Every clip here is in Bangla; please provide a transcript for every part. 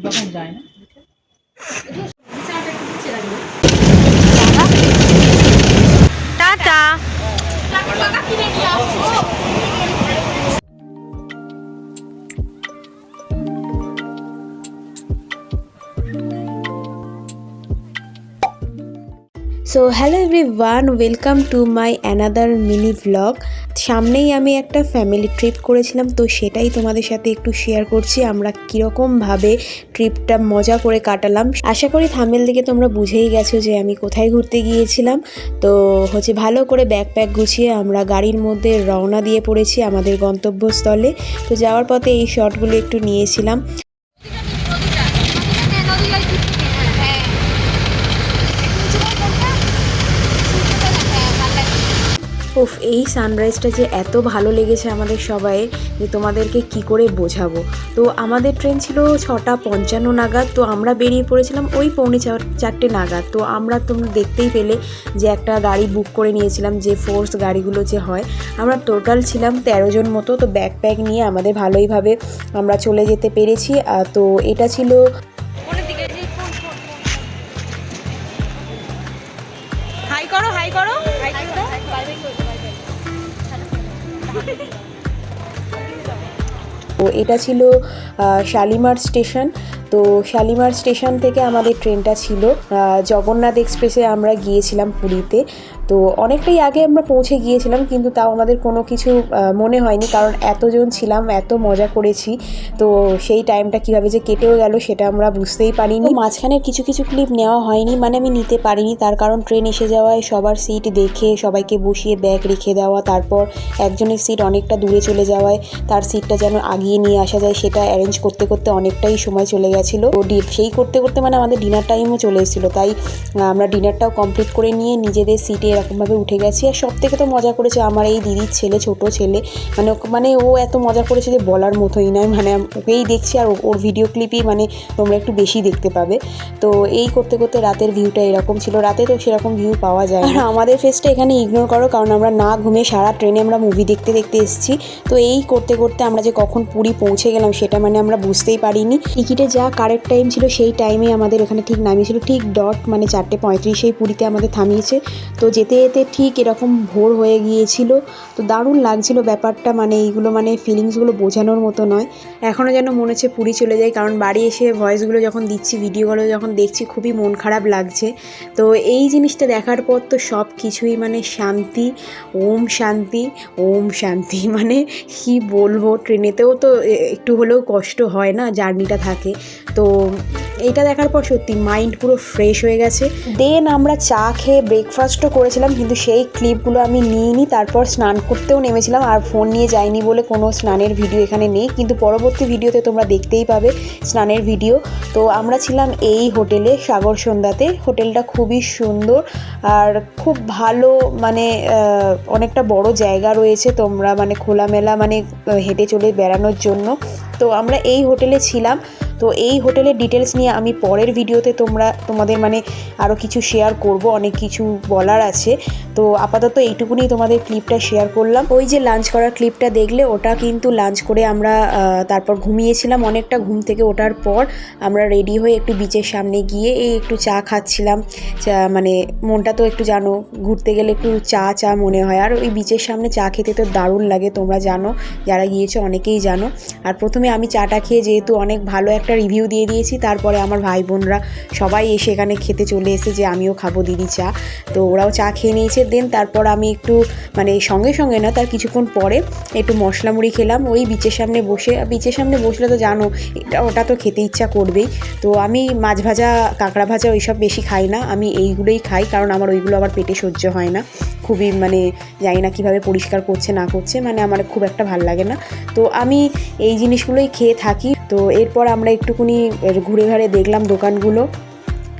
যখন যায় না tata. So hello everyone, welcome to my another mini vlog. সামনেই আমি একটা ফ্যামিলি ট্রিপ করেছিলাম, তো সেটাই তোমাদের সাথে একটু শেয়ার করছি আমরা কীরকমভাবে ট্রিপটা মজা করে কাটালাম। আশা করি থাম্বনেল থেকে তোমরা বুঝেই গেছো যে আমি কোথায় ঘুরতে গিয়েছিলাম। তো ভালো করে ব্যাকপ্যাক গুছিয়ে আমরা গাড়ির মধ্যে রওনা দিয়ে পড়েছি আমাদের গন্তব্যস্থলে। তো যাওয়ার পথে এই শটগুলো একটু নিয়েছিলাম। উফ, এই সানরাইজটা যে এত ভালো লেগেছে আমাদের সবাই যে তোমাদেরকে কি করে বোঝাবো। তো আমাদের ট্রেন ছিল 6:55 নাগাদ, তো আমরা বেরিয়ে পড়েছিলাম ওই 4:45 নাগাদ। তো তোমরা দেখতেই পেলে যে একটা গাড়ি বুক করে নিয়েছিলাম, যে ফোর্স গাড়িগুলো যে হয়। আমরা টোটাল ছিলাম 13 জন মতো। তো ব্যাকপ্যাক নিয়ে আমাদের ভালোইভাবে আমরা চলে যেতে পেরেছি। তো এটা ছিল হাই করো, হাই করো, হাই করে দাও। তো এটা ছিল শালিমার স্টেশন। তো শালিমার স্টেশন থেকে আমাদের ট্রেনটা ছিল জগন্নাথ এক্সপ্রেসে আমরা গিয়েছিলাম পুরীতে। তো অনেকটাই আগে আমরা পৌঁছে গিয়েছিলাম, কিন্তু তাও আমাদের কোনো কিছু মনে হয়নি, কারণ এতজন ছিলাম, এত মজা করেছি। তো সেই টাইমটা কীভাবে যে কেটেও গেল সেটা আমরা বুঝতেই পারিনি। মাঝখানে কিছু কিছু ক্লিপ নেওয়া হয়নি, মানে আমি নিতে পারিনি, তার কারণ ট্রেন এসে যাওয়ায় সবার সিট দেখে সবাইকে বসিয়ে ব্যাগ রেখে দেওয়া, তারপর একজনের সিট অনেকটা দূরে চলে যাওয়ায় তার সিটটা যেন আগিয়ে নিয়ে আসা যায় সেটা অ্যারেঞ্জ করতে করতে অনেকটাই সময় চলে গেছিলো। তো সেই করতে করতে মানে আমাদের ডিনার টাইমও চলে এসেছিলো, তাই আমরা ডিনারটাও কমপ্লিট করে নিয়ে নিজেদের সিটে এরকমভাবে উঠে গেছি। আর সব থেকে তো মজা করেছে আমার এই দিদির ছেলে, ছোট ছেলে, মানে ও এত মজা করেছে যে বলার মতোই নয়। মানে ওকেই দেখছি আর ওর ভিডিও ক্লিপই মানে তোমরা একটু বেশি দেখতে পাবে। তো এই করতে করতে রাতের ভিউটা এরকম ছিল। রাতে তো সেরকম ভিউ পাওয়া যায় না। আমাদের ফেসটা এখানে ইগনোর করো, কারণ আমরা না ঘুমিয়ে সারা ট্রেনে আমরা মুভি দেখতে দেখতে এসেছি। তো এই করতে করতে আমরা যে কখন পুরী পৌঁছে গেলাম সেটা মানে আমরা বুঝতেই পারিনি। টিকিটে যা কারেক্ট টাইম ছিল সেই টাইমে আমাদের এখানে ঠিক নামিয়েছিল, ঠিক ডট মানে 4:35 পুরীতে আমাদের থামিয়েছে। তো যেতে যেতে ঠিক এরকম ভোর হয়ে গিয়েছিল। তো দারুণ লাগছিল ব্যাপারটা, মানে এইগুলো মানে ফিলিংসগুলো বোঝানোর মতো নয়। এখনও যেন মনে হচ্ছে পুরী চলে যায়, কারণ বাড়ি এসে ভয়েসগুলো যখন দিচ্ছি, ভিডিওগুলো যখন দেখছি, খুবই মন খারাপ লাগছে। তো এই জিনিসটা দেখার পর তো সব কিছুই মানে শান্তি, ওম শান্তি, ওম শান্তি। মানে কি বলবো, ট্রেনেতেও তো একটু হলেও কষ্ট হয় না, জার্নিটা থাকে। তো এইটা দেখার পর সত্যি মাইন্ড পুরো ফ্রেশ হয়ে গেছে। দেন আমরা চা খেয়ে ব্রেকফাস্টও করেছিলাম, কিন্তু সেই ক্লিপগুলো আমি নিইনি। তারপর স্নান করতেও নেমেছিলাম, আর ফোন নিয়ে যাইনি বলে কোনো স্নানের ভিডিও এখানে নেই, কিন্তু পরবর্তী ভিডিওতে তোমরা দেখতেই পাবে স্নানের ভিডিও। তো আমরা ছিলাম এই হোটেলে, সাগর সন্ধ্যাতে। হোটেলটা খুবই সুন্দর আর খুব ভালো, মানে অনেকটা বড় জায়গা রয়েছে, তোমরা মানে খোলামেলা মানে হেঁটে চলে বেড়ানোর জন্য। তো আমরা এই হোটেলে ছিলাম। তো এই হোটেলের ডিটেলস নিয়ে আমি পরের ভিডিওতে তোমাদের মানে আরও কিছু শেয়ার করব, অনেক কিছু বলার আছে। তো আপাতত এইটুকুনি তোমাদের ক্লিপটা শেয়ার করলাম। ওই যে লাঞ্চ করার ক্লিপটা দেখলে, ওটা কিন্তু লাঞ্চ করে আমরা তারপর ঘুমিয়েছিলাম। অনেকটা ঘুম থেকে ওঠার পর আমরা রেডি হয়ে একটু বিচের সামনে গিয়ে এই একটু চা খাচ্ছিলাম। মানে মনটা তো একটু জানো, ঘুরতে গেলে একটু চা চা মনে হয়, আর ওই বিচের সামনে চা খেতে তো দারুণ লাগে, তোমরা জানো, যারা গিয়েছো অনেকেই জানো। আর প্রথমে আমি চাটা খেয়ে যেহেতু অনেক ভালো একটা রিভিউ দিয়ে দিয়েছি, তারপরে আমার ভাই বোনরা সবাই এসে এখানে খেতে চলে এসে যে আমিও খাবো দিদি চা। তো ওরাও চা খেয়ে নিয়েছে। দেন তারপর আমি একটু মানে সঙ্গে সঙ্গে না, তার কিছুক্ষণ পরে একটু মশলা মুড়ি খেলাম ওই বিচের সামনে বসে। বিচের সামনে বসলে তো জানো ওটা তো খেতে ইচ্ছা করবেই। তো আমি মাছ ভাজা, কাঁকড়া ভাজা ওইসব বেশি খাই না, আমি এইগুলোই খাই, কারণ আমার ওইগুলো আবার পেটে সহ্য হয় না। খুবই মানে জানি না কীভাবে পরিষ্কার করছে না করছে, মানে আমার খুব একটা ভাল লাগে না। তো আমি এই জিনিসগুলোই খেয়ে থাকি। তো এরপর আমরা একটুখানি ঘুরে ঘুরে দেখলাম দোকানগুলো।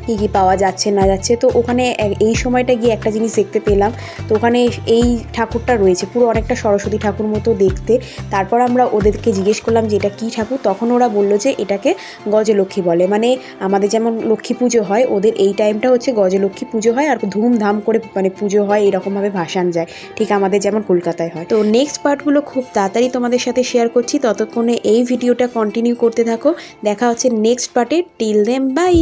কী কী পাওয়া যাচ্ছে না যাচ্ছে। তো ওখানে এই সময়টা গিয়ে একটা জিনিস দেখতে পেলাম, তো ওখানে এই ঠাকুরটা রয়েছে পুরো অনেকটা সরস্বতী ঠাকুর মতো দেখতে। তারপর আমরা ওদেরকে জিজ্ঞেস করলাম যে এটা কী ঠাকুর, তখন ওরা বললো যে এটাকে গজলক্ষ্মী বলে। মানে আমাদের যেমন লক্ষ্মী পুজো হয়, ওদের এই টাইমটা হচ্ছে গজলক্ষ্মী পুজো হয়, আর ধুমধাম করে মানে পুজো হয়, এরকমভাবে ভাসান যায়, ঠিক আমাদের যেমন কলকাতায় হয়। তো নেক্সট পার্টগুলো খুব তাড়াতাড়ি তোমাদের সাথে শেয়ার করছি, ততক্ষণে এই ভিডিওটা কন্টিনিউ করতে থাকো। দেখা হচ্ছে নেক্সট পার্টে। Till then by.